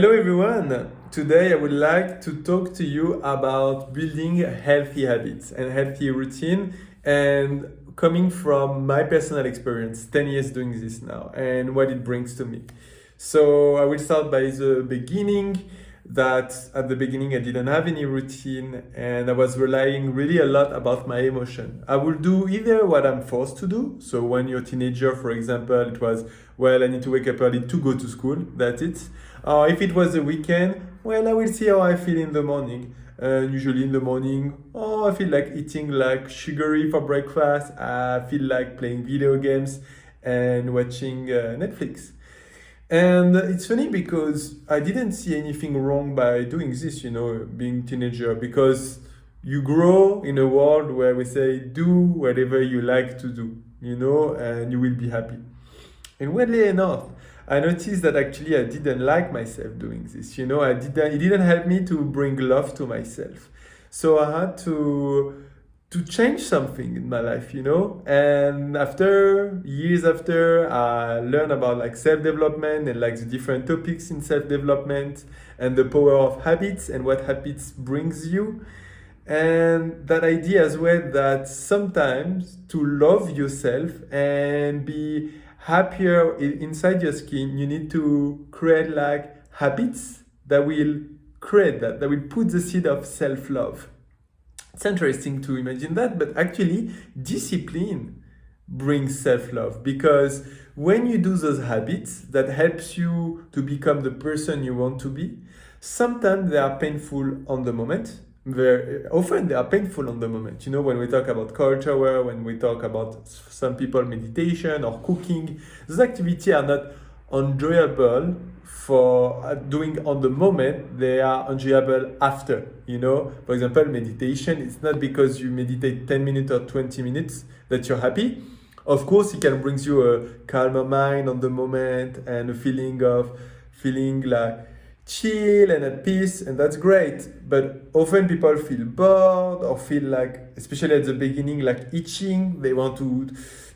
Hello everyone. Today I would like to talk to you about building healthy habits and healthy routine and coming from my personal experience, 10 years doing this now and what it brings to me. So I will start by the beginning that at the beginning I didn't have any routine and I was relying really a lot about my emotion. I would do either what I'm forced to do. So when you're a teenager, for example, it was, well, I need to wake up early to go to school. That's it. If it was a weekend, well, I will see how I feel in the morning. Usually in the morning, I feel like eating like sugary for breakfast. I feel like playing video games and watching Netflix. And it's funny because I didn't see anything wrong by doing this, being teenager, because you grow in a world where we say, do whatever you like to do, and you will be happy. And weirdly enough, I noticed that actually I didn't like myself doing this. It didn't help me to bring love to myself. So I had to change something in my life, And after years after, I learned about like self-development and like the different topics in self-development and the power of habits and what habits brings you. And that idea as well that sometimes to love yourself and be happier inside your skin, you need to create like habits that will that will put the seed of self-love. It's interesting to imagine that, but actually, discipline brings self-love because when you do those habits that helps you to become the person you want to be, sometimes they are painful on the moment. Very often they are painful on the moment. When we talk about culture, when we talk about some people meditation or cooking, those activities are not enjoyable for doing on the moment. They are enjoyable after. For example, meditation, it's not because you meditate 10 minutes or 20 minutes that you're happy. Of course, it can bring you a calmer mind on the moment and a feeling like chill and at peace, and that's great. But often people feel bored or feel like, especially at the beginning, like itching. They want to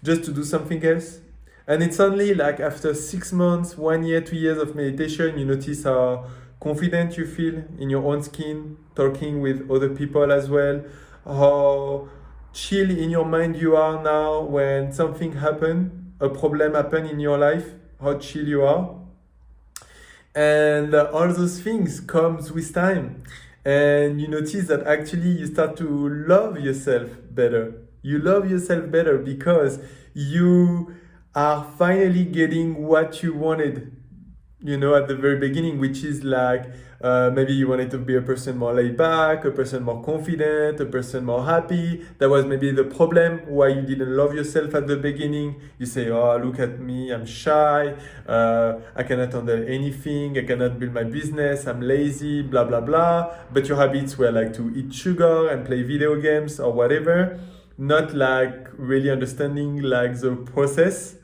just to do something else. And it's only like after 6 months, 1 year, 2 years of meditation, you notice how confident you feel in your own skin, talking with other people as well, how chill in your mind you are now when something happen, a problem happen in your life, how chill you are. And all those things comes with time. And you notice that actually you start to love yourself better. You love yourself better because you are finally getting what you wanted, at the very beginning, which is like maybe you wanted to be a person more laid back, a person more confident, a person more happy. That was maybe the problem why you didn't love yourself at the beginning. You say, oh, look at me, I'm shy, I cannot handle anything, I cannot build my business, I'm lazy, blah, blah, blah. But your habits were like to eat sugar and play video games or whatever, not like really understanding like the process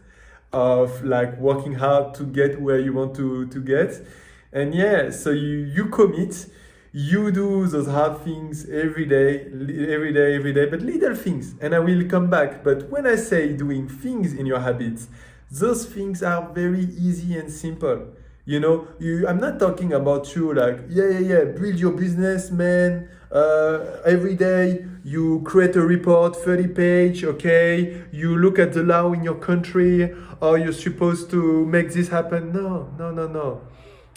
of like working hard to get where you want to get. And yeah, so you commit, you do those hard things every day, but little things. And I will come back. But when I say doing things in your habits, those things are very easy and simple. I'm not talking about you like, build your business, man. Every day you create a report, 30 page, okay? You look at the law in your country, or you're supposed to make this happen. No.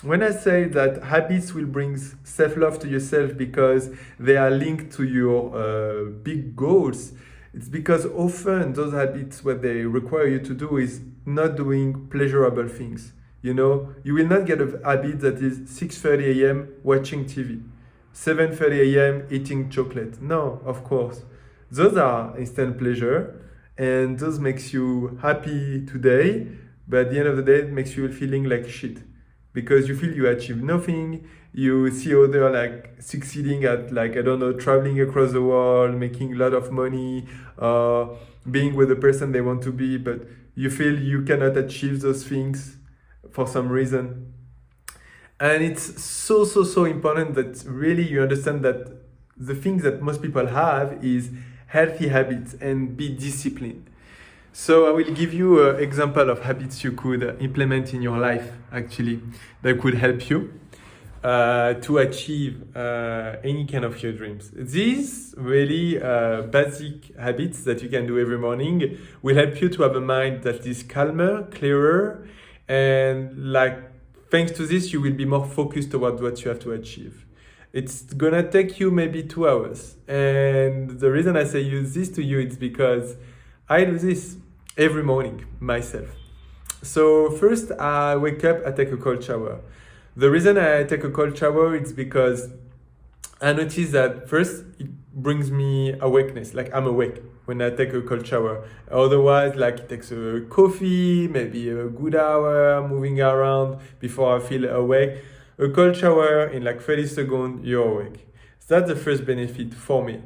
When I say that habits will bring self-love to yourself because they are linked to your big goals, it's because often those habits, what they require you to do is not doing pleasurable things. You will not get a habit that is 6:30 a.m. watching TV, 7:30 a.m. eating chocolate. No, of course. Those are instant pleasure and those makes you happy today, but at the end of the day, it makes you feeling like shit because you feel you achieve nothing. You see other like succeeding at like, I don't know, traveling across the world, making a lot of money, being with the person they want to be, but you feel you cannot achieve those things for some reason. And it's so important that really you understand that the things that most people have is healthy habits and be disciplined. So I will give you an example of habits you could implement in your life actually that could help you. to achieve any kind of your dreams. These really basic habits that you can do every morning will help you to have a mind that is calmer, clearer, and like thanks to this, you will be more focused toward what you have to achieve. It's gonna take you maybe 2 hours. And the reason I say use this to you is because I do this every morning myself. So first I wake up, I take a cold shower. The reason I take a cold shower is because I notice that first it brings me awakeness, like I'm awake when I take a cold shower. Otherwise, like it takes a coffee, maybe a good hour moving around before I feel awake. A cold shower in like 30 seconds, you're awake. So that's the first benefit for me.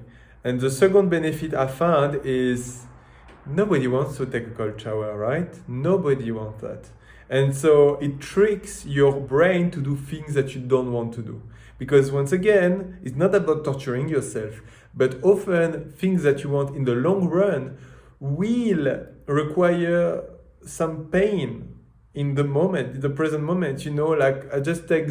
And the second benefit I found is nobody wants to take a cold shower, right? Nobody wants that. And so it tricks your brain to do things that you don't want to do. Because once again, it's not about torturing yourself, but often things that you want in the long run will require some pain in the moment, in the present moment. You know, like I just take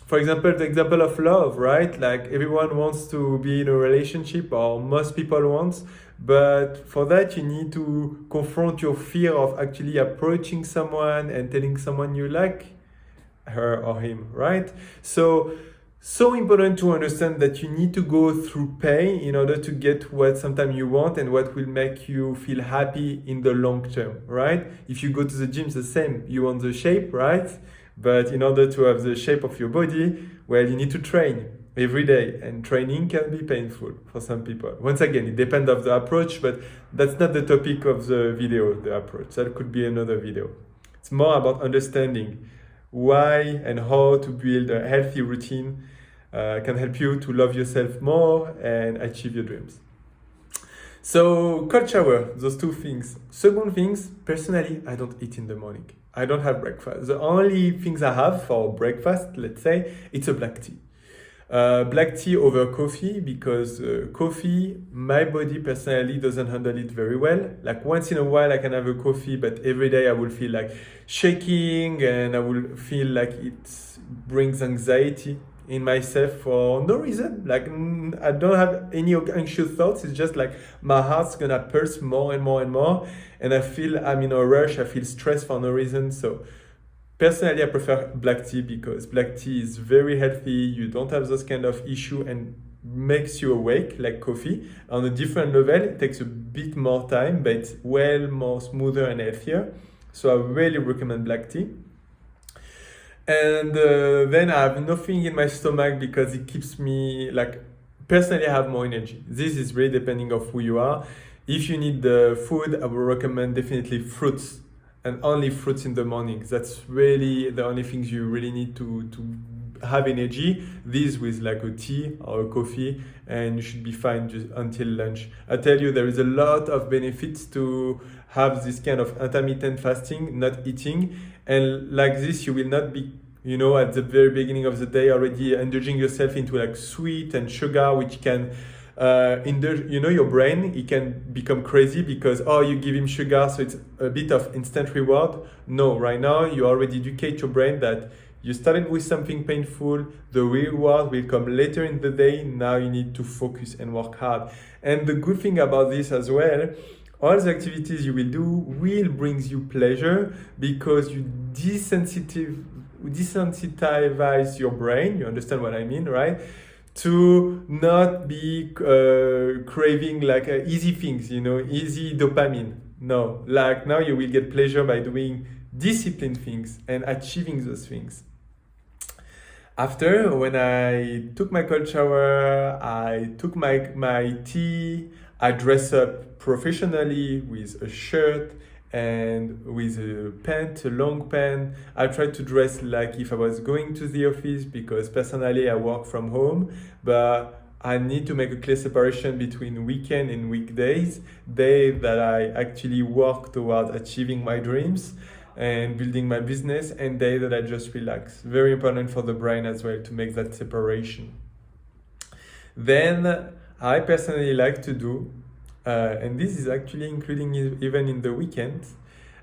for example, the example of love, right? Like everyone wants to be in a relationship, or most people want, but for that you need to confront your fear of actually approaching someone and telling someone you like her or him, right? So important to understand that you need to go through pain in order to get what sometimes you want and what will make you feel happy in the long term, right? If you go to the gym, it's the same. You want the shape, right? But in order to have the shape of your body, well, you need to train every day, and training can be painful for some people. Once again, it depends on the approach, but that's not the topic of the video, the approach. That could be another video. It's more about understanding why and how to build a healthy routine can help you to love yourself more and achieve your dreams. So cold shower, those two things. Second things, personally, I don't eat in the morning. I don't have breakfast. The only things I have for breakfast, let's say, it's a black tea. Black tea over coffee, because coffee, my body personally doesn't handle it very well. Like once in a while I can have a coffee, but every day I will feel like shaking and I will feel like it brings anxiety in myself for no reason. Like I don't have any anxious thoughts. It's just like my heart's gonna pulse more and more and more, and I feel I'm in a rush. I feel stressed for no reason. So personally, I prefer black tea because black tea is very healthy. You don't have those kind of issue and makes you awake like coffee. On a different level, it takes a bit more time, but it's well more smoother and healthier. So I really recommend black tea. And then I have nothing in my stomach because it keeps me like, personally I have more energy. This is really depending of who you are. If you need the food, I would recommend definitely fruits, and only fruits in the morning. That's really the only things you really need to have energy. This with like a tea or a coffee, and you should be fine just until lunch. I tell you, there is a lot of benefits to have this kind of intermittent fasting, not eating. And like this, you will not be, you know, at the very beginning of the day already indulging yourself into like sweet and sugar, which can your brain, it can become crazy because, oh, you give him sugar, so it's a bit of instant reward. No, right now you already educate your brain that you started with something painful, the reward will come later in the day. Now you need to focus and work hard. And the good thing about this as well, all the activities you will do will bring you pleasure because you desensitize your brain. You understand what I mean, right? To not be craving like easy things, easy dopamine. No, like now you will get pleasure by doing disciplined things and achieving those things. After, when I took my cold shower, I took my tea, I dress up professionally with a shirt and with a long pant. I tried to dress like if I was going to the office because personally I work from home, but I need to make a clear separation between weekend and weekdays, days that I actually work towards achieving my dreams and building my business, and days that I just relax. Very important for the brain as well to make that separation. Then I personally like to do, and this is actually including even in the weekend,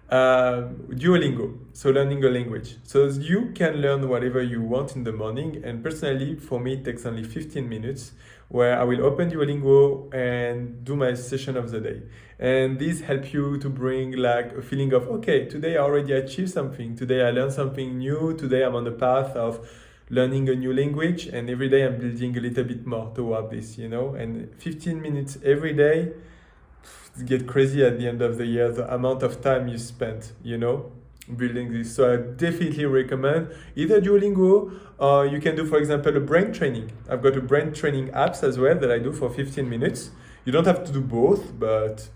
Duolingo, so learning a language. So you can learn whatever you want in the morning, and personally, for me, it takes only 15 minutes where I will open Duolingo and do my session of the day. And this helps you to bring like a feeling of, okay, today I already achieved something, today I learned something new, today I'm on the path of learning a new language, and every day I'm building a little bit more toward this, you know. And 15 minutes every day, get crazy at the end of the year, the amount of time you spent, you know, building this. So I definitely recommend either Duolingo or you can do, for example, a brain training. I've got a brain training apps as well that I do for 15 minutes. You don't have to do both, but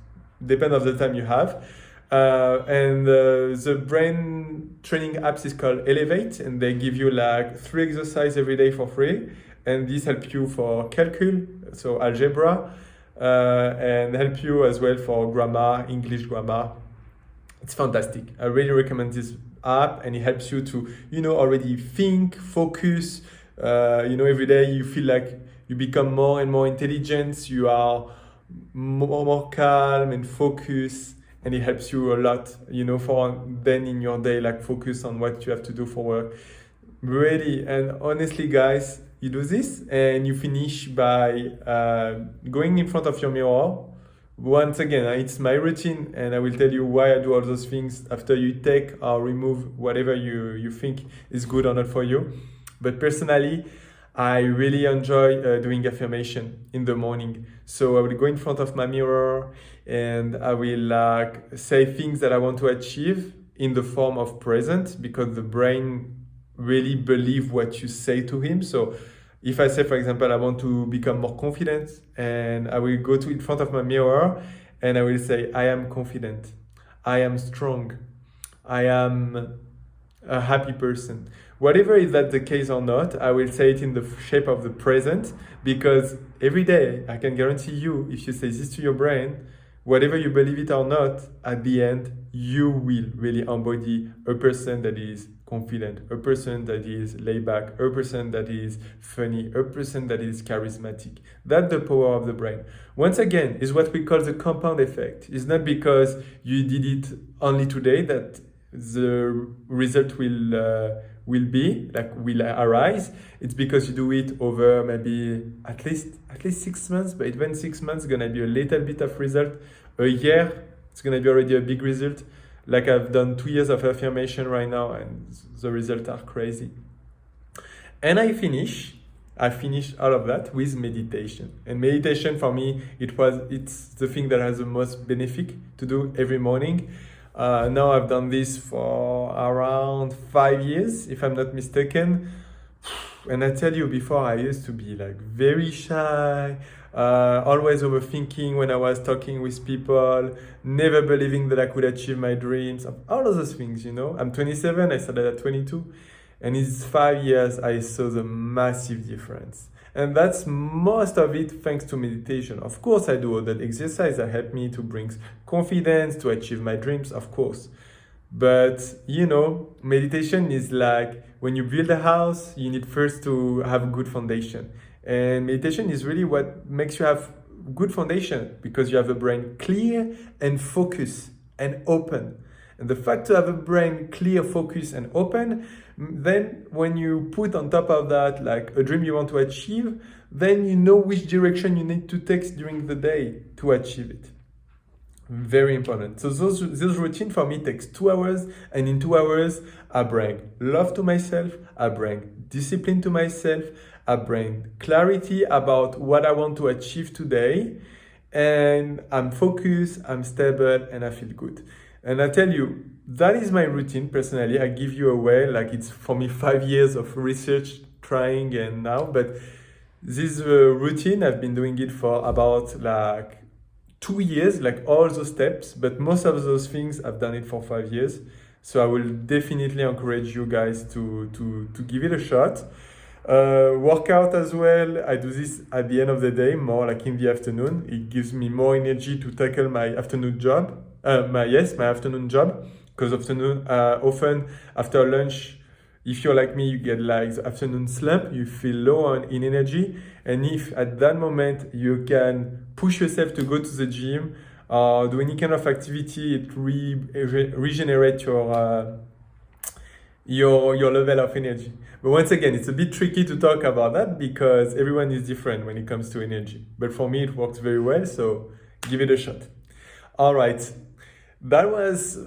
depend on the time you have. The brain training apps is called Elevate, and they give you like 3 exercises every day for free. And this helps you for calcul, so algebra, and help you as well for grammar, English grammar. It's fantastic. I really recommend this app, and it helps you to, you know, already think, focus. You know, every day you feel like you become more and more intelligent. You are more calm and focused, and it helps you a lot, you know, for then in your day, like focus on what you have to do for work. Really, and honestly, guys, you do this and you finish by going in front of your mirror. Once again, it's my routine, and I will tell you why I do all those things after you take or remove whatever you think is good or not for you. But personally, I really enjoy doing affirmation in the morning. So I will go in front of my mirror and I will say things that I want to achieve in the form of present, because the brain really believe what you say to him. So if I say, for example, I want to become more confident, and I will go to in front of my mirror and I will say, I am confident, I am strong, I am a happy person. Whatever is that the case or not, I will say it in the shape of the present, because every day I can guarantee you, if you say this to your brain, whatever you believe it or not, at the end, you will really embody a person that is confident, a person that is laid back, a person that is funny, a person that is charismatic. That's the power of the brain. Once again, is what we call the compound effect. It's not because you did it only today that the result will arise. It's because you do it over maybe at least 6 months, but even 6 months gonna be a little bit of result. A year, it's gonna be already a big result. Like I've done 2 years of affirmation right now, and the results are crazy. And I finish all of that with meditation. And meditation for me, it's the thing that has the most benefit to do every morning. Now I've done this for around 5 years, if I'm not mistaken. And I tell you, before I used to be like very shy, always overthinking when I was talking with people, never believing that I could achieve my dreams, all of those things, you know. I'm 27, I started at 22, and in 5 years I saw the massive difference. And that's most of it thanks to meditation. Of course, I do all that exercise that help me to bring confidence, to achieve my dreams, of course. But, you know, meditation is like when you build a house, you need first to have good foundation. And meditation is really what makes you have good foundation, because you have the brain clear and focused and open. And the fact to have a brain clear, focused, and open, then when you put on top of that like a dream you want to achieve, then you know which direction you need to take during the day to achieve it. Very important. So this routine for me takes 2 hours, and in 2 hours I bring love to myself, I bring discipline to myself, I bring clarity about what I want to achieve today, and I'm focused, I'm stable, and I feel good. And I tell you, that is my routine personally. I give you away, like it's for me 5 years of research, trying, and now, but this routine, I've been doing it for about like 2 years, like all those steps, but most of those things I've done it for 5 years. So I will definitely encourage you guys to give it a shot. Workout as well. I do this at the end of the day, more like in the afternoon. It gives me more energy to tackle my afternoon job. My afternoon job, because often after lunch, if you're like me, you get like the afternoon slump, you feel low in energy, and if at that moment you can push yourself to go to the gym do any kind of activity, it regenerates your level of energy. But once again, it's a bit tricky to talk about that because everyone is different when it comes to energy. But for me, it works very well, so give it a shot. All right, that was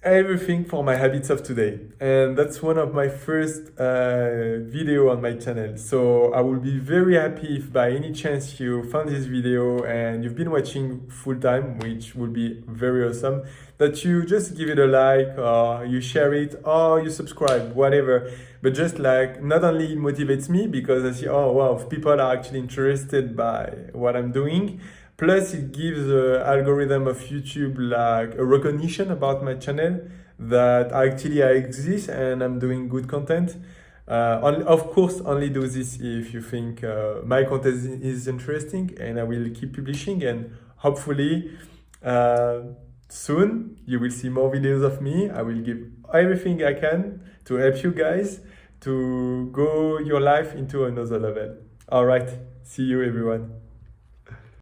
everything for my habits of today, and that's one of my first video on my channel. So I will be very happy if by any chance you found this video and you've been watching full time, which would be very awesome, that you just give it a like, or you share it, or you subscribe, whatever. But just like, not only it motivates me because I see, oh wow, people are actually interested by what I'm doing. Plus, it gives the algorithm of YouTube like a recognition about my channel that actually I exist and I'm doing good content. Of course, only do this if you think my content is interesting, and I will keep publishing, and hopefully soon you will see more videos of me. I will give everything I can to help you guys to go your life into another level. All right, see you everyone.